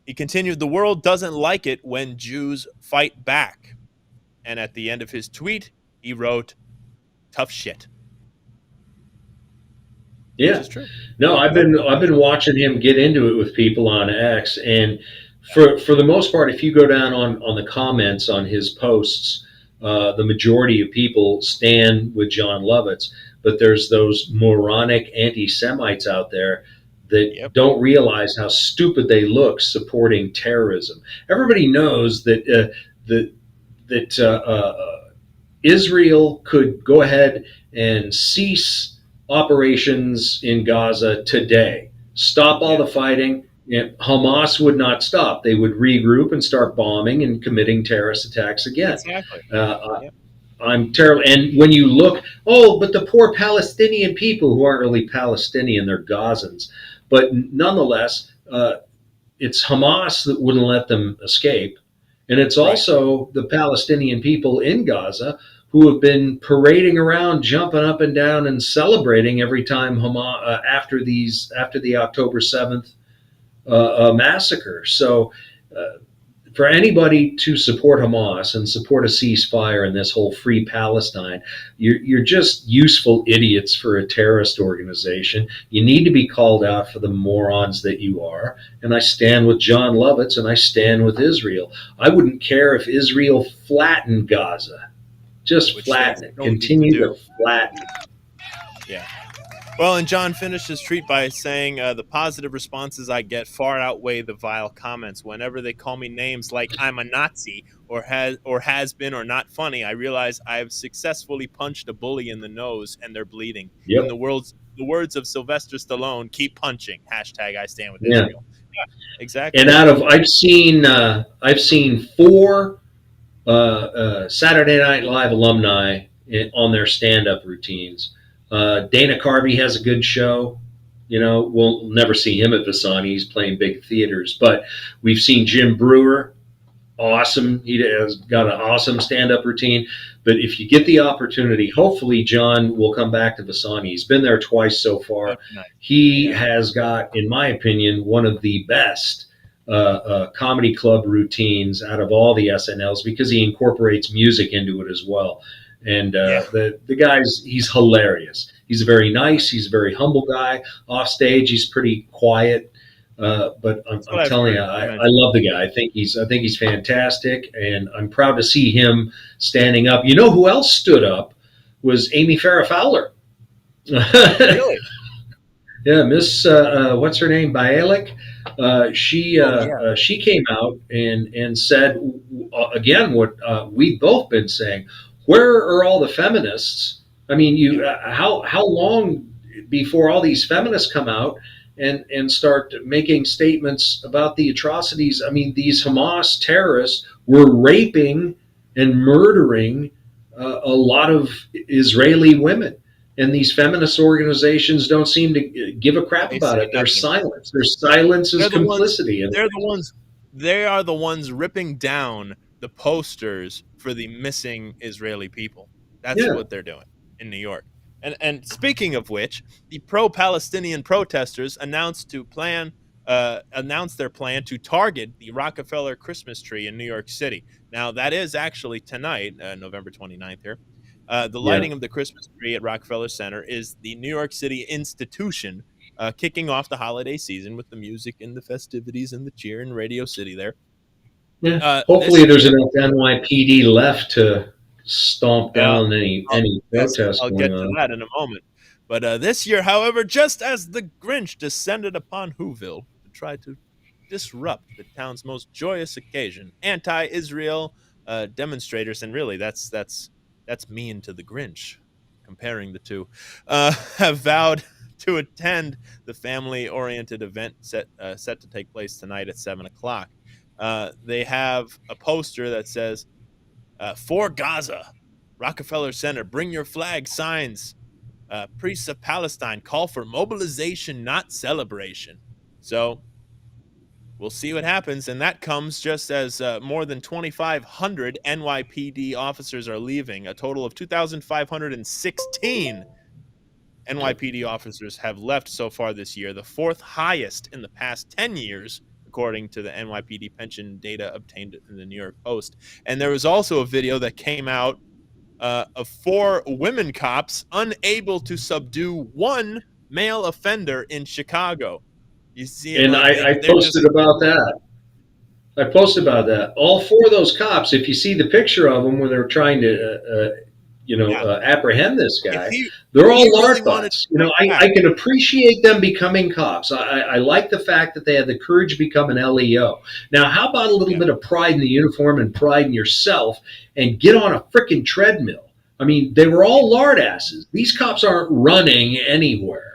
He continued, "The world doesn't like it when Jews fight back." And at the end of his tweet, he wrote, "Tough shit." Yeah. Which is true. No, I've been watching him get into it with people on X, and for the most part, if you go down on the comments on his posts, the majority of people stand with John Lovitz, but there's those moronic anti-Semites out there that don't realize how stupid they look supporting terrorism. Everybody knows that Israel could go ahead and cease operations in Gaza today, stop all the fighting. Hamas would not stop. They would regroup and start bombing and committing terrorist attacks again. Exactly. I'm terrible. And when you look, but the poor Palestinian people who aren't really Palestinian, they're Gazans. But nonetheless, it's Hamas that wouldn't let them escape. And it's also the Palestinian people in Gaza who have been parading around, jumping up and down and celebrating every time Hamas, after the October 7th massacre. So for anybody to support Hamas and support a ceasefire and this whole free Palestine, you're just useful idiots for a terrorist organization. You need to be called out for the morons that you are. And I stand with John Lovitz and I stand with Israel. I wouldn't care if Israel flattened Gaza. Just flatten it. Continue to flatten it. Yeah. Well, and John finished his tweet by saying, "The positive responses I get far outweigh the vile comments. Whenever they call me names like I'm a Nazi or has been or not funny, I realize I've successfully punched a bully in the nose and they're bleeding." Yep. In the words of Sylvester Stallone, "Keep punching." Hashtag I stand with Israel. Yeah, exactly. And I've seen 4 Saturday Night Live alumni on their stand-up routines. Dana Carvey has a good show. We'll never see him at Visani. He's playing big theaters. But we've seen Jim Brewer. Awesome. He has got an awesome stand-up routine. But if you get the opportunity, hopefully John will come back to Visani. He's been there twice so far. He has got, in my opinion, one of the best comedy club routines out of all the SNLs because he incorporates music into it as well. And the guy's, he's hilarious. He's very nice. He's a very humble guy. Off stage, he's pretty quiet. But I'm telling you, I love the guy. I think he's fantastic, and I'm proud to see him standing up. You know who else stood up was Amy Farrah Fowler. Really? Yeah, Miss what's her name, Bialik? Oh yeah. She came out and said again what we've both been saying. Where are all the feminists? I mean, you how long before all these feminists come out and start making statements about the atrocities? I mean, these Hamas terrorists were raping and murdering a lot of Israeli women, and these feminist organizations don't seem to give a crap They about say it. Their nothing. silence. Their silence is They're the ones. complicity. And They're the ones. They are the ones ripping down the posters for the missing Israeli people. That's yeah, what they're doing in New York. And speaking of which, the pro-Palestinian protesters announced their plan to target the Rockefeller Christmas tree in New York City. Now that is actually tonight, November 29th here. The yeah. lighting of the Christmas tree at Rockefeller Center is the New York City institution kicking off the holiday season with the music and the festivities and the cheer in Radio City there. Yeah. This Hopefully, there's year, enough NYPD left to stomp uh, down any yes, protest I'll going get to on. that in a moment. But this year, however, just as the Grinch descended upon Whoville to try to disrupt the town's most joyous occasion, anti-Israel demonstrators, and really, that's mean to the Grinch, comparing the two, have vowed to attend the family-oriented event set to take place tonight at 7 o'clock. They have a poster that says, "For Gaza, Rockefeller Center, bring your flag signs. Priests of Palestine call for mobilization, not celebration." So we'll see what happens. And that comes just as more than 2,500 NYPD officers are leaving. A total of 2,516 NYPD officers have left so far this year, the fourth highest in the past 10 years, according to the NYPD pension data obtained in the New York Post. And there was also a video that came out of 4 women cops unable to subdue one male offender in Chicago. You see it And like I they're just, posted about that. I posted about that. All 4 of those cops, if you see the picture of them when they're trying to, yeah. apprehend this If guy, he they're if he all really lard wanted to butts. fight I back, can appreciate them becoming cops. I like the fact that they had the courage to become an LEO. Now, how about a little yeah, bit of pride in the uniform and pride in yourself and get on a freaking treadmill? I mean, they were yeah, all lard asses. These cops aren't running anywhere.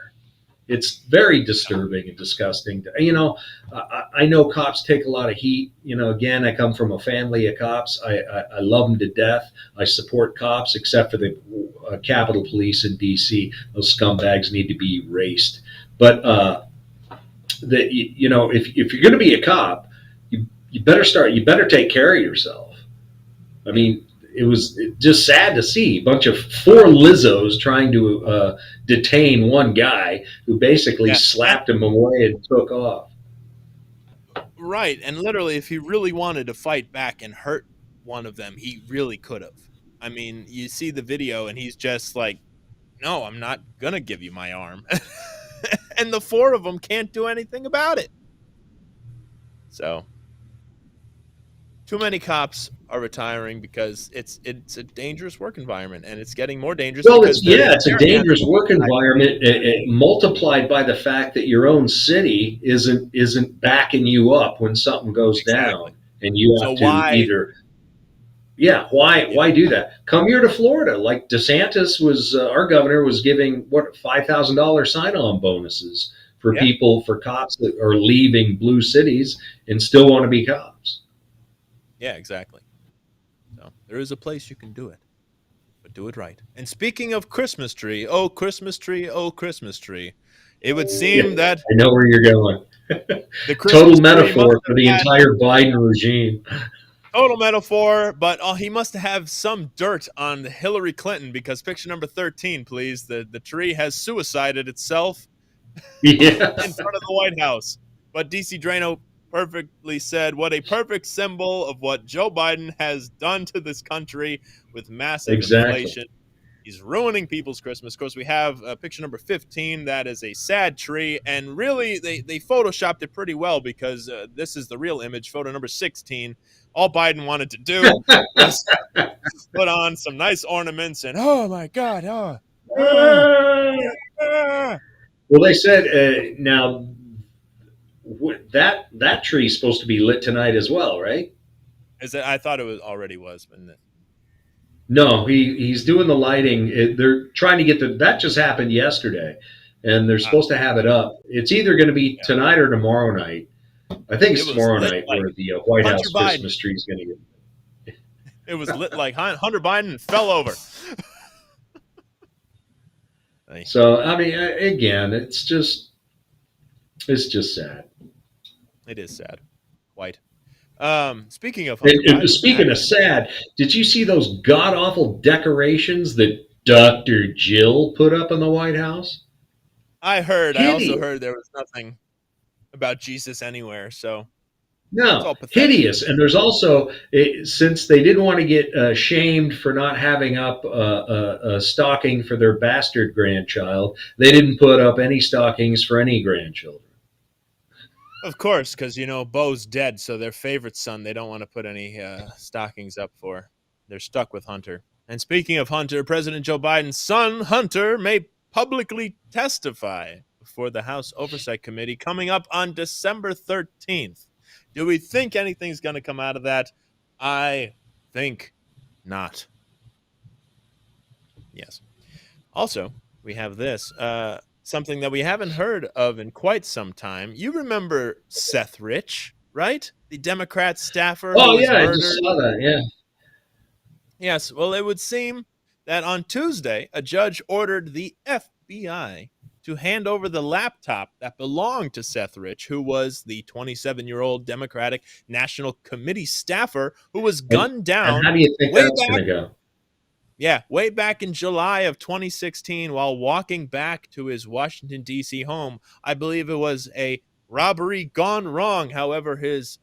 It's very disturbing and disgusting. I know cops take a lot of heat. Again, I come from a family of cops. I love them to death. I support cops, except for the Capitol Police in D.C. Those scumbags need to be erased. But if you're going to be a cop, you better start. You better take care of yourself. I yeah, mean, it was just sad to see a bunch of 4 Lizzos trying to detain one guy who basically yeah. And slapped him away and took off. right, and literally, if he really wanted to fight back and hurt one of them, he really could have. I mean, you see the video, and he's just like, "No, I'm not gonna give you my arm," and the 4 of them can't do anything about it. So too many cops are retiring because it's a dangerous work environment, and it's getting more dangerous Well, because it's a their hands dangerous are work tied. environment, multiplied by the fact that your own city isn't backing you up when something goes Exactly. down, and you So have to why? either. Yeah, Yeah, why do that? Come here to Florida. Like DeSantis was, our governor was giving what $5,000 sign-on bonuses for yeah, people for cops that are leaving blue cities and still want to be cops. yeah, exactly. So there is a place you can do it, but do it right. And speaking of Christmas tree, oh Christmas tree, oh Christmas tree, it would Yeah, seem that I know where you're going. the Total Christmas tree must metaphor for have the had entire Biden regime. total metaphor, but he must have some dirt on Hillary Clinton because picture number 13, please. The tree has suicided itself Yeah, in front of the White House. But DC Drano perfectly said, "What a perfect symbol of what Joe Biden has done to this country with massive exactly. inflation. He's ruining people's Christmas." Of course, we have picture number 15. That is a sad tree. And really, they photoshopped it pretty well because this is the real image. Photo number 16. All Biden wanted to do was put on some nice ornaments and, oh my God, oh, Well, they said now that tree's supposed to be lit tonight as well, right? Is it? I thought it was already was, but No, he's doing the lighting. They're trying to get that just happened yesterday, and they're supposed to have it up. It's either going to be tonight or tomorrow night. I think it's tomorrow night where the White Hunter House Biden. Christmas tree is going to get. It was lit like Hunter Biden fell over. So I mean, again, it's just sad. It is sad. Quite. Speaking of Hunter Biden, speaking of sad, did you see those god awful decorations that Dr. Jill put up in the White House? I heard. Hideous. I also heard there was nothing about Jesus anywhere. So no, hideous. And there's also, since they didn't want to get shamed for not having up a stocking for their bastard grandchild, they didn't put up any stockings for any grandchildren. Of course, because, Bo's dead, so their favorite son, they don't want to put any stockings up for. They're stuck with Hunter. And speaking of Hunter, President Joe Biden's son, Hunter, may publicly testify before the House Oversight Committee coming up on December 13th. Do we think anything's going to come out of that? I think not. Yes. Also, we have this. Something that we haven't heard of in quite some time. You remember Seth Rich, right? The Democrat staffer. Oh, yeah, I just saw that, yeah. Yes, well, it would seem that on Tuesday, a judge ordered the FBI to hand over the laptop that belonged to Seth Rich, who was the 27-year-old Democratic National Committee staffer who was gunned down. And how do you think that's going to go? Yeah, way back in July of 2016, while walking back to his Washington, D.C. home. I believe it was a robbery gone wrong. However, his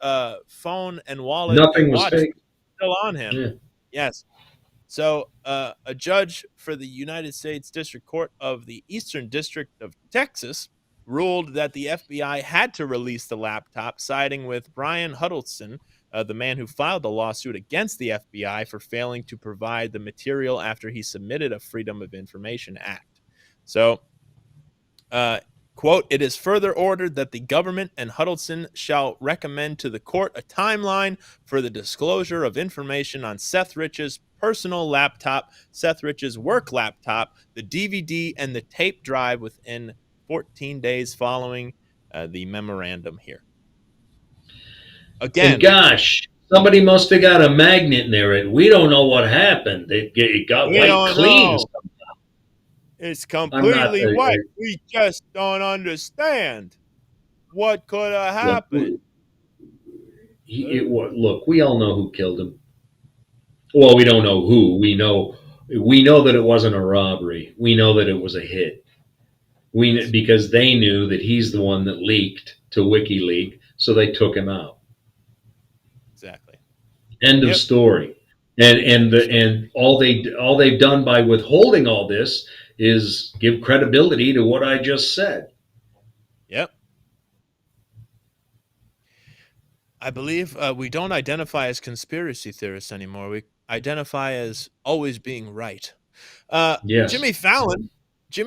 phone and wallet Nothing and was watch fake. were still on him. Yeah. Yes. So a judge for the United States District Court of the Eastern District of Texas ruled that the FBI had to release the laptop, siding with Brian Huddleston, the man who filed the lawsuit against the FBI for failing to provide the material after he submitted a Freedom of Information Act. So, quote, it is further ordered that the government and Huddleston shall recommend to the court a timeline for the disclosure of information on Seth Rich's personal laptop, Seth Rich's work laptop, the DVD, and the tape drive within 14 days following the memorandum here. Again, and gosh, somebody must have got a magnet in there, and we don't know what happened. It got white clean. It's completely white. We just don't understand what could have happened. Look, we all know who killed him. Well, we don't know who. We know that it wasn't a robbery. We know that it was a hit. Because they knew that he's the one that leaked to WikiLeaks, so they took him out. Exactly. End of story. And all they've done by withholding all this is give credibility to what I just said. Yep. I believe we don't identify as conspiracy theorists anymore. We identify as always being right. Yes. Jimmy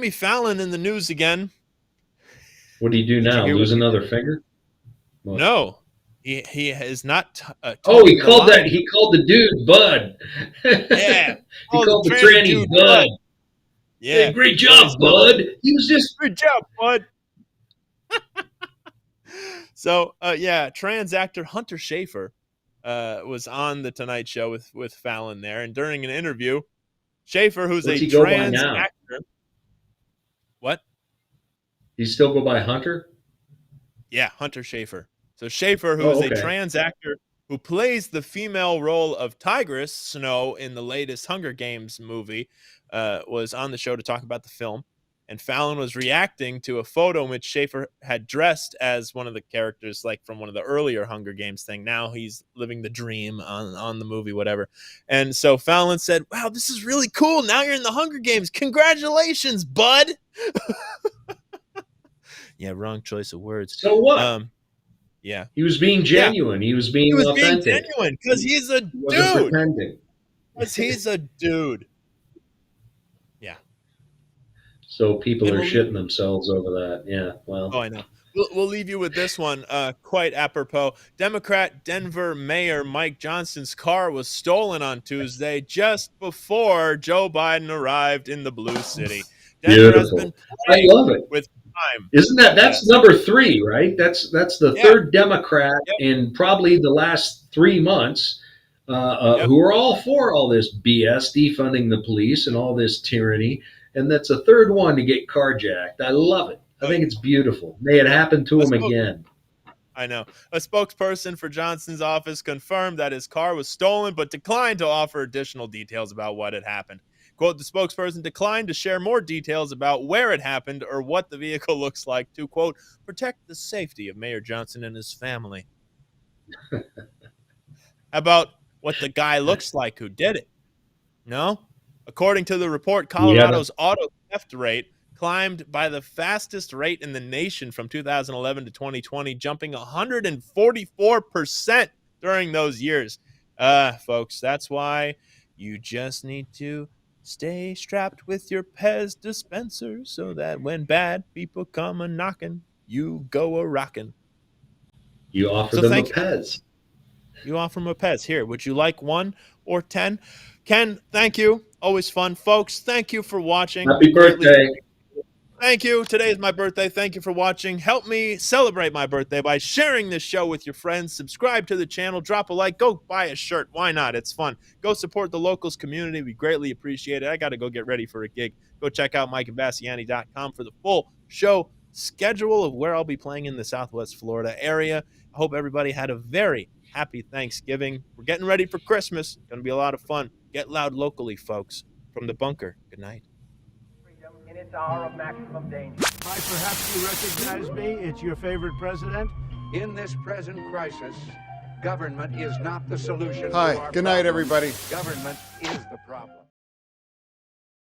Fallon in the news again. What do you do now? Lose another finger? What? No. He is not. He called the dude Bud. Yeah. He called the tranny Bud. Yeah. Hey, great job, Bud. He was just good job, Bud. So, trans actor Hunter Schafer was on the Tonight Show with Fallon there, and during an interview, Schafer, who's a trans actor. What? He still go by Hunter? Yeah, Hunter Schafer. So Schafer, who is a trans actor who plays the female role of Tigress Snow in the latest Hunger Games movie, was on the show to talk about the film. And Fallon was reacting to a photo in which Schafer had dressed as one of the characters, like from one of the earlier Hunger Games thing. Now he's living the dream on the movie, whatever. And so Fallon said, wow, this is really cool. Now you're in the Hunger Games. Congratulations, bud. Yeah, wrong choice of words. So what? Yeah. He was being genuine. Yeah. He was being authentic. Being genuine because he's a dude. Because he's a dude. Yeah. So people And are we'll shitting themselves over that. Yeah, well, Oh, I know. We'll leave you with this one, quite apropos. Democrat Denver Mayor Mike Johnson's car was stolen on Tuesday just before Joe Biden arrived in the Blue City. Denver has been beautiful. I plagued love it. with crime. Isn't that's Yes. number three, right? That's the Yeah. third Democrat Yep. in probably the last 3 months Yep. who are all for all this BS, defunding the police and all this tyranny. And that's a third one to get carjacked. I love it. I Oh, think it's beautiful. May it happen to a him spoke- again. I know. A spokesperson for Johnson's office confirmed that his car was stolen, but declined to offer additional details about what had happened. Quote, the spokesperson declined to share more details about where it happened or what the vehicle looks like to, quote, protect the safety of Mayor Johnson and his family. About what the guy looks like who did it. No? According to the report, We haven't. Colorado's auto theft rate climbed by the fastest rate in the nation from 2011 to 2020, jumping 144% during those years. Folks, that's why you just need to stay strapped with your Pez dispenser so that when bad people come a knocking, you go a rocking. You offer So them a thank you. Pez. You offer him a Pez. Here, would you like 1 or 10? Ken, thank you. Always fun. Folks, thank you for watching. Happy Greatly- birthday. Thank you. Today is my birthday. Thank you for watching. Help me celebrate my birthday by sharing this show with your friends. Subscribe to the channel. Drop a like. Go buy a shirt. Why not? It's fun. Go support the locals community. We greatly appreciate it. I got to go get ready for a gig. Go check out MikeImbasciani.com for the full show schedule of where I'll be playing in the Southwest Florida area. I hope everybody had a very happy Thanksgiving. We're getting ready for Christmas. Going to be a lot of fun. Get loud locally, folks. From the bunker, good night. Freedom in its hour of maximum danger. Mike, perhaps you recognize me. It's your favorite president. In this present crisis, government is not the solution. Hi, to our good night, problem. everybody. Government is the problem.